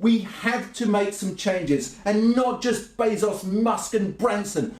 We have to make some changes, and not just Bezos, Musk and Branson.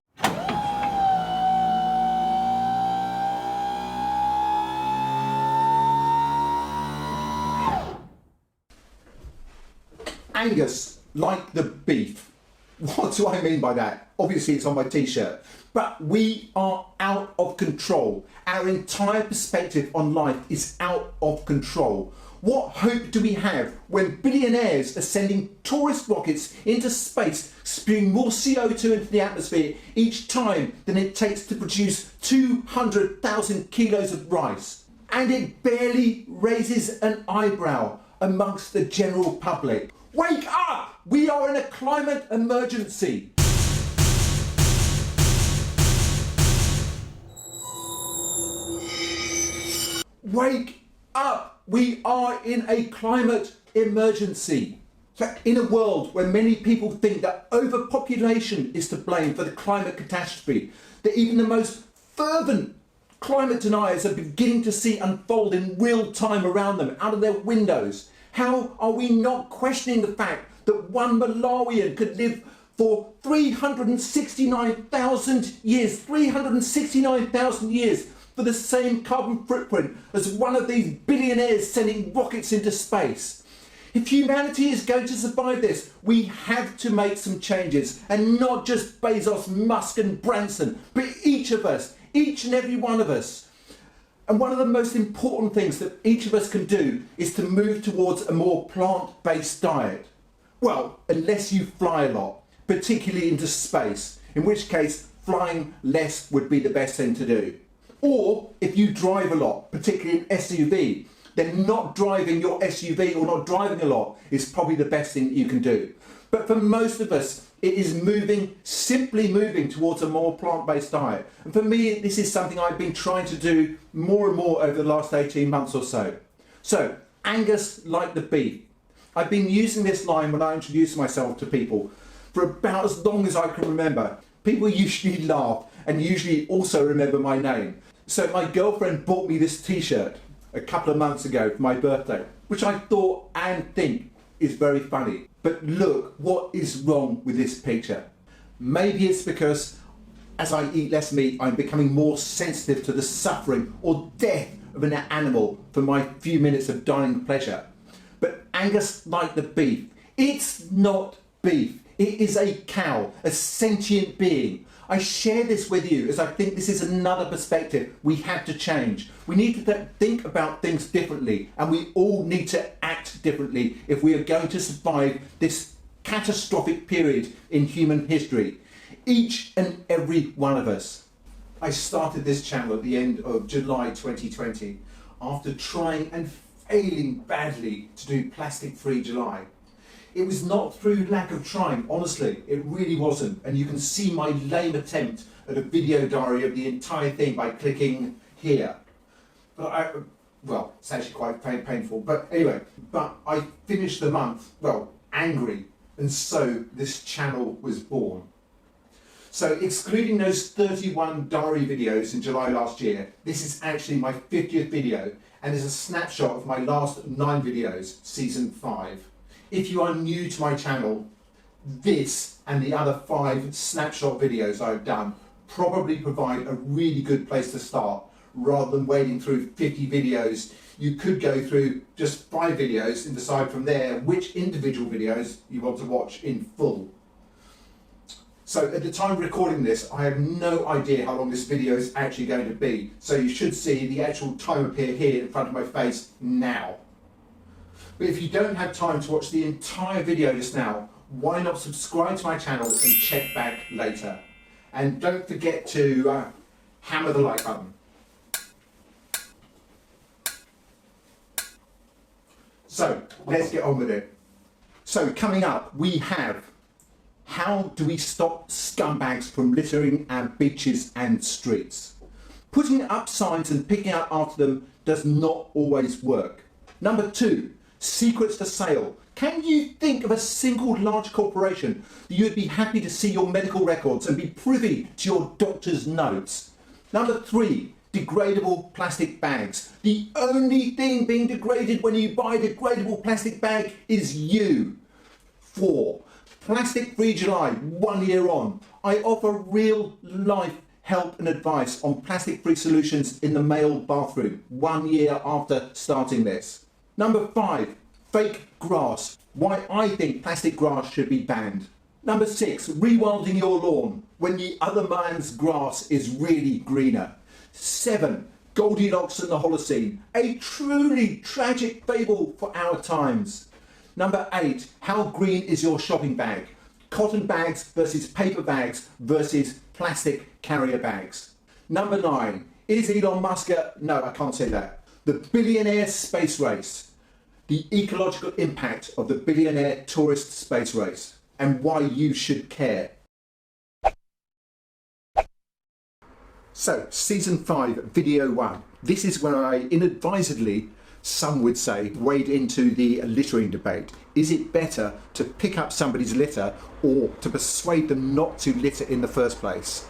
Angus, like the beef. What do I mean by that? Obviously it's on my t-shirt. But we are out of control. Our entire perspective on life is out of control. What hope do we have when billionaires are sending tourist rockets into space, spewing more CO2 into the atmosphere each time than it takes to produce 200,000 kilos of rice? And it barely raises an eyebrow amongst the general public. Wake up! We are in a climate emergency. Wake up! We are in a climate emergency. So in a world where many people think that overpopulation is to blame for the climate catastrophe, that even the most fervent climate deniers are beginning to see unfold in real time around them, out of their windows, how are we not questioning the fact that one Malawian could live for 369,000 years, 369,000 years for the same carbon footprint as one of these billionaires sending rockets into space? If humanity is going to survive this, we have to make some changes, and not just Bezos, Musk and Branson, but each of us, each and every one of us. And one of the most important things that each of us can do is to move towards a more plant-based diet. Well, unless you fly a lot, particularly into space, in which case flying less would be the best thing to do. Or if you drive a lot, particularly an SUV, then not driving your SUV or not driving a lot is probably the best thing that you can do. But for most of us, it is simply moving towards a more plant-based diet. And for me, this is something I've been trying to do more and more over the last 18 months or so. So, Angus, like the beef. I've been using this line when I introduce myself to people for about as long as I can remember. People usually laugh and usually also remember my name. So my girlfriend bought me this t-shirt a couple of months ago for my birthday, which I thought and think is very funny. But look what is wrong with this picture. Maybe it's because as I eat less meat, I'm becoming more sensitive to the suffering or death of an animal for my few minutes of dining pleasure. But Angus, like the beef, it's not beef. It is a cow, a sentient being. I share this with you as I think this is another perspective we have to change. We need to think about things differently, and we all need to act differently if we are going to survive this catastrophic period in human history. Each and every one of us. I started this channel at the end of July 2020 after trying and failing badly to do plastic-free July. It was not through lack of trying, honestly, it really wasn't. And you can see my lame attempt at a video diary of the entire thing by clicking here. But well, it's actually quite painful. But anyway, I finished the month, well, angry. And so this channel was born. So excluding those 31 diary videos in July last year, this is actually my 50th video and is a snapshot of my last 9 videos, season 5. If you are new to my channel, this and the other 5 snapshot videos I've done probably provide a really good place to start rather than wading through 50 videos. You could go through just 5 videos and decide from there which individual videos you want to watch in full. So at the time of recording this, I have no idea how long this video is actually going to be. So you should see the actual time appear here in front of my face now. But if you don't have time to watch the entire video just now, why not subscribe to my channel and check back later? And don't forget to hammer the like button. So let's get on with it. So coming up, we have how do we stop scumbags from littering our beaches and streets? Putting up signs and picking out after them does not always work. Number 2, secrets for sale. Can you think of a single large corporation that you would be happy to see your medical records and be privy to your doctor's notes? Number 3, degradable plastic bags. The only thing being degraded when you buy a degradable plastic bag is you. 4. Plastic Free July, 1 year on. I offer real life help and advice on plastic free solutions in the male bathroom, 1 year after starting this. Number 5, fake grass, why I think plastic grass should be banned. Number 6, rewilding your lawn when the other man's grass is really greener. 7, Goldilocks and the Holocene, a truly tragic fable for our times. Number 8, how green is your shopping bag? Cotton bags versus paper bags versus plastic carrier bags. Number 9, is Elon Musk no, I can't say that. The billionaire space race. The ecological impact of the billionaire tourist space race and why you should care. So, Season 5, Video 1. This is where I inadvisedly, some would say, wade into the littering debate. Is it better to pick up somebody's litter or to persuade them not to litter in the first place?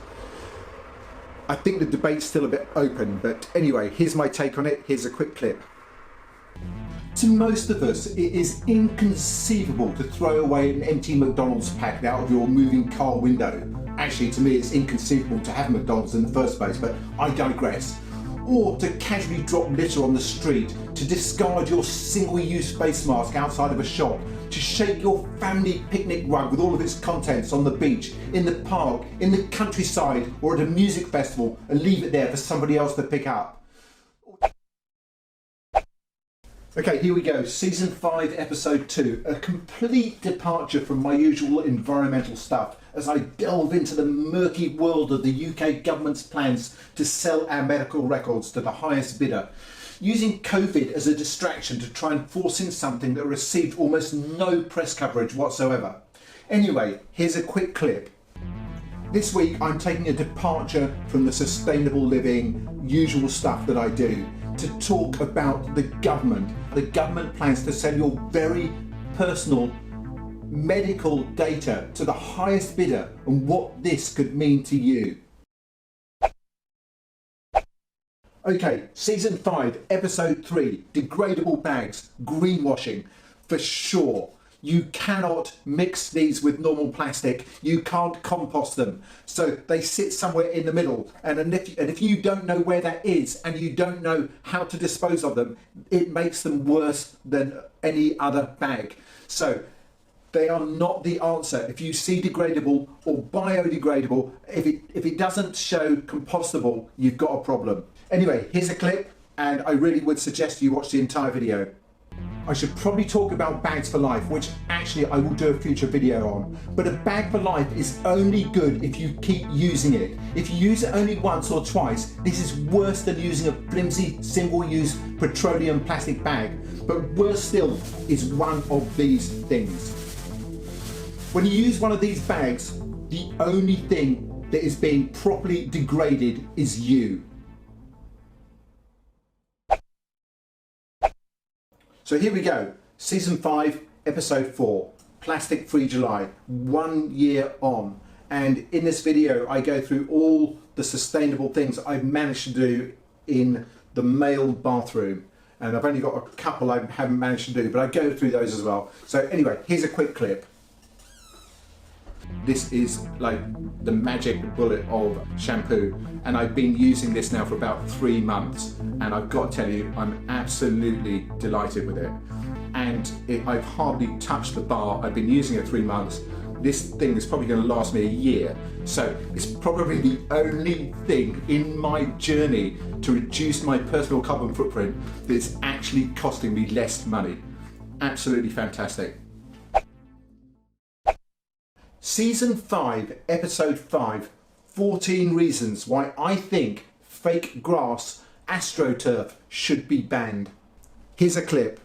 I think the debate's still a bit open, but anyway, here's my take on it. Here's a quick clip. To most of us, it is inconceivable to throw away an empty McDonald's pack out of your moving car window. Actually, to me, it's inconceivable to have McDonald's in the first place, but I digress. Or to casually drop litter on the street, to discard your single-use face mask outside of a shop, to shake your family picnic rug with all of its contents on the beach, in the park, in the countryside, or at a music festival and leave it there for somebody else to pick up. Okay, here we go. Season 5, Episode 2. A complete departure from my usual environmental stuff as I delve into the murky world of the UK government's plans to sell our medical records to the highest bidder, using COVID as a distraction to try and force in something that received almost no press coverage whatsoever. Anyway, here's a quick clip. This week I'm taking a departure from the sustainable living usual stuff that I do to talk about the government. The government plans to sell your very personal medical data to the highest bidder and what this could mean to you. Okay, Season 5, Episode 3, Degradable bags, greenwashing, for sure. You cannot mix these with normal plastic. You can't compost them. So they sit somewhere in the middle. And if you don't know where that is and you don't know how to dispose of them, it makes them worse than any other bag. So they are not the answer. If you see degradable or biodegradable, if it doesn't show compostable, you've got a problem. Anyway, here's a clip, and I really would suggest you watch the entire video. I should probably talk about bags for life, which actually I will do a future video on. But a bag for life is only good if you keep using it. If you use it only once or twice, this is worse than using a flimsy single-use petroleum plastic bag. But worse still is one of these things. When you use one of these bags, the only thing that is being properly degraded is you. So here we go, Season 5, Episode 4, Plastic Free July, 1 year on. And in this video, I go through all the sustainable things I've managed to do in the male bathroom. And I've only got a couple I haven't managed to do, but I go through those as well. So anyway, here's a quick clip. This is like the magic bullet of shampoo, and I've been using this now for about 3 months, and I've got to tell you, I'm absolutely delighted with it. And I've hardly touched the bar. I've been using it 3 months. This thing is probably going to last me a year, so it's probably the only thing in my journey to reduce my personal carbon footprint that's actually costing me less money. Absolutely fantastic. Season 5, Episode 5, 14 reasons why I think fake grass, AstroTurf, should be banned. Here's a clip.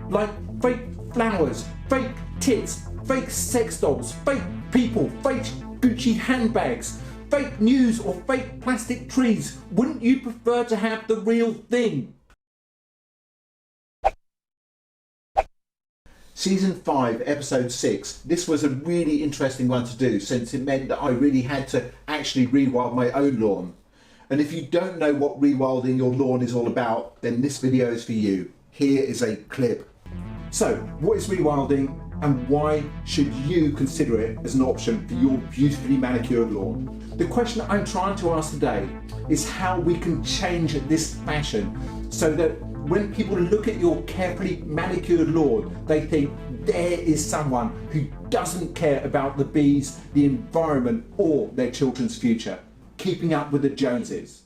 Like fake flowers, fake tits, fake sex dolls, fake people, fake Gucci handbags, fake news or fake plastic trees. Wouldn't you prefer to have the real thing? Season 5, Episode 6. This was a really interesting one to do since it meant that I really had to actually rewild my own lawn. And if you don't know what rewilding your lawn is all about, then this video is for you. Here is a clip. So, what is rewilding? And why should you consider it as an option for your beautifully manicured lawn? The question I'm trying to ask today is how we can change this fashion so that when people look at your carefully manicured lawn, they think there is someone who doesn't care about the bees, the environment, or their children's future. Keeping up with the Joneses.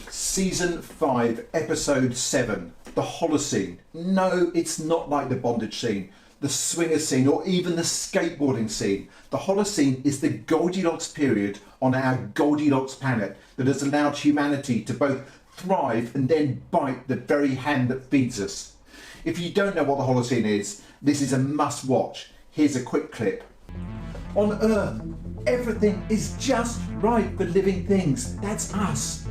Season 5, Episode 7, the Holocene. No, it's not like the bondage scene, the swinger scene, or even the skateboarding scene. The Holocene is the Goldilocks period on our Goldilocks planet that has allowed humanity to both thrive and then bite the very hand that feeds us. If you don't know what the Holocene is, this is a must watch. Here's a quick clip. On Earth, everything is just right for living things. That's us.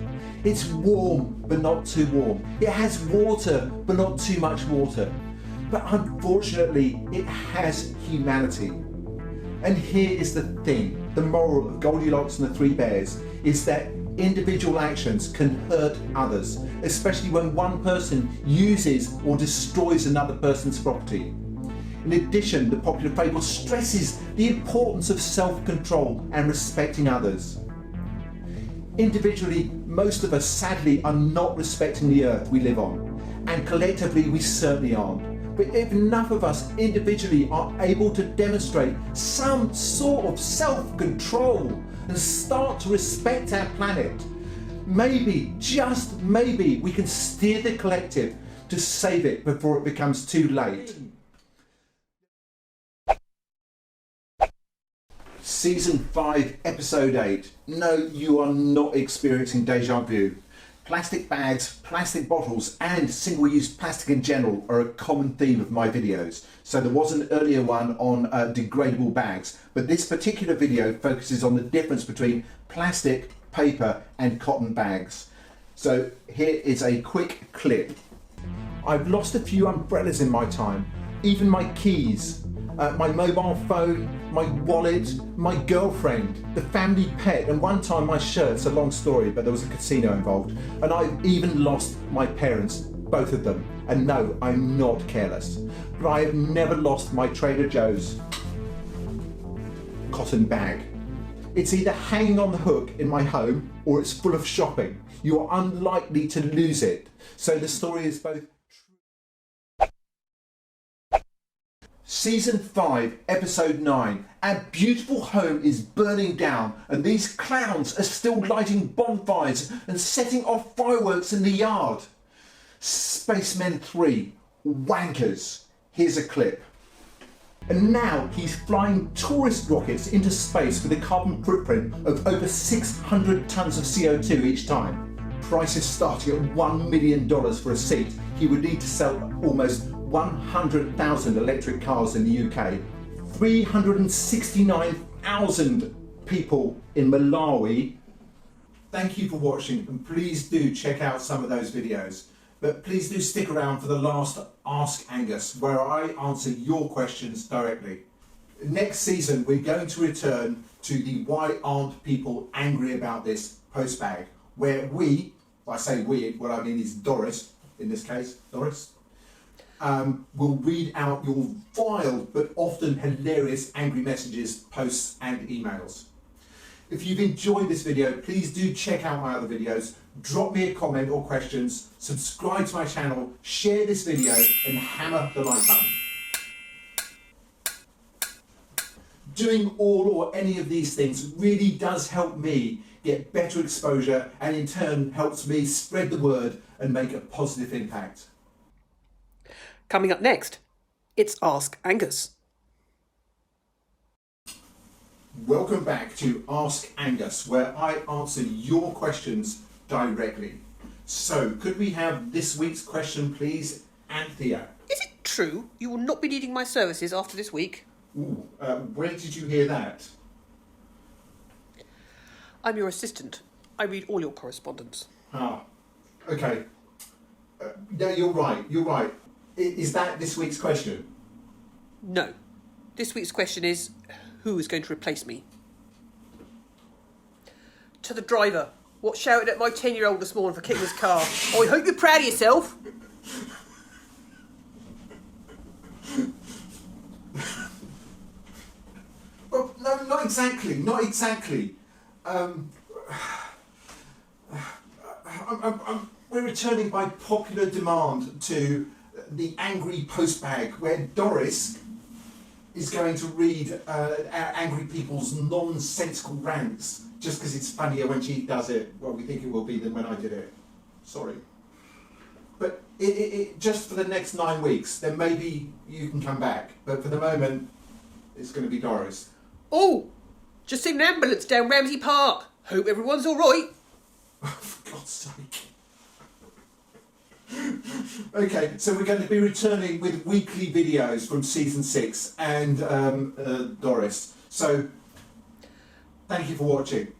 It's warm, but not too warm. It has water, but not too much water. But unfortunately, it has humanity. And here is the thing, the moral of Goldilocks and the Three Bears is that individual actions can hurt others, especially when one person uses or destroys another person's property. In addition, the popular fable stresses the importance of self-control and respecting others. Individually, most of us sadly are not respecting the earth we live on, and collectively we certainly aren't. But if enough of us individually are able to demonstrate some sort of self-control and start to respect our planet, maybe, just maybe, we can steer the collective to save it before it becomes too late. Season 5, Episode 8. No, you are not experiencing deja vu. Plastic bags, plastic bottles and single-use plastic in general are a common theme of my videos. So there was an earlier one on degradable bags, but this particular video focuses on the difference between plastic, paper and cotton bags. So here is a quick clip. I've lost a few umbrellas in my time, even my keys. My mobile phone, my wallet, my girlfriend, the family pet, and one time my shirt. It's a long story, but there was a casino involved. And I've even lost my parents, both of them. And no, I'm not careless. But I have never lost my Trader Joe's cotton bag. It's either hanging on the hook in my home or it's full of shopping. You are unlikely to lose it. So the story is both. Season 5, Episode 9. Our beautiful home is burning down and these clowns are still lighting bonfires and setting off fireworks in the yard. Spacemen 3, wankers. Here's a clip. And now he's flying tourist rockets into space with a carbon footprint of over 600 tons of CO2 each time. Prices starting at $1 million for a seat. He would need to sell almost 100,000 electric cars in the UK, 369,000 people in Malawi. Thank you for watching and please do check out some of those videos. But please do stick around for the last Ask Angus, where I answer your questions directly. Next season we're going to return to the Why Aren't People Angry About This post bag, where we, I say we, what I mean is Doris, in this case, Doris, will read out your vile but often hilarious angry messages, posts and emails. If you've enjoyed this video, please do check out my other videos, drop me a comment or questions, subscribe to my channel, share this video and hammer the like button. Doing all or any of these things really does help me get better exposure and in turn helps me spread the word and make a positive impact. Coming up next, it's Ask Angus. Welcome back to Ask Angus, where I answer your questions directly. So, could we have this week's question, please, Anthea? Is it true you will not be needing my services after this week? Ooh, where did you hear that? I'm your assistant. I read all your correspondence. Ah, okay. No, you're right, you're right. Is that this week's question? No. This week's question is, who is going to replace me? To the driver. What shouted at my 10-year-old this morning for kicking his car? Oh, I hope you're proud of yourself. exactly. Not exactly. We're returning by popular demand to the Angry Postbag, where Doris is going to read our angry people's nonsensical rants, just because it's funnier when she does it. Well, we think it will be than when I did it. Sorry. But it just for the next 9 weeks, then maybe you can come back. But for the moment, it's going to be Doris. Oh, just seen an ambulance down Ramsey Park. Hope everyone's all right. For God's sake. Okay, so we're going to be returning with weekly videos from season 6 and Doris. So, thank you for watching.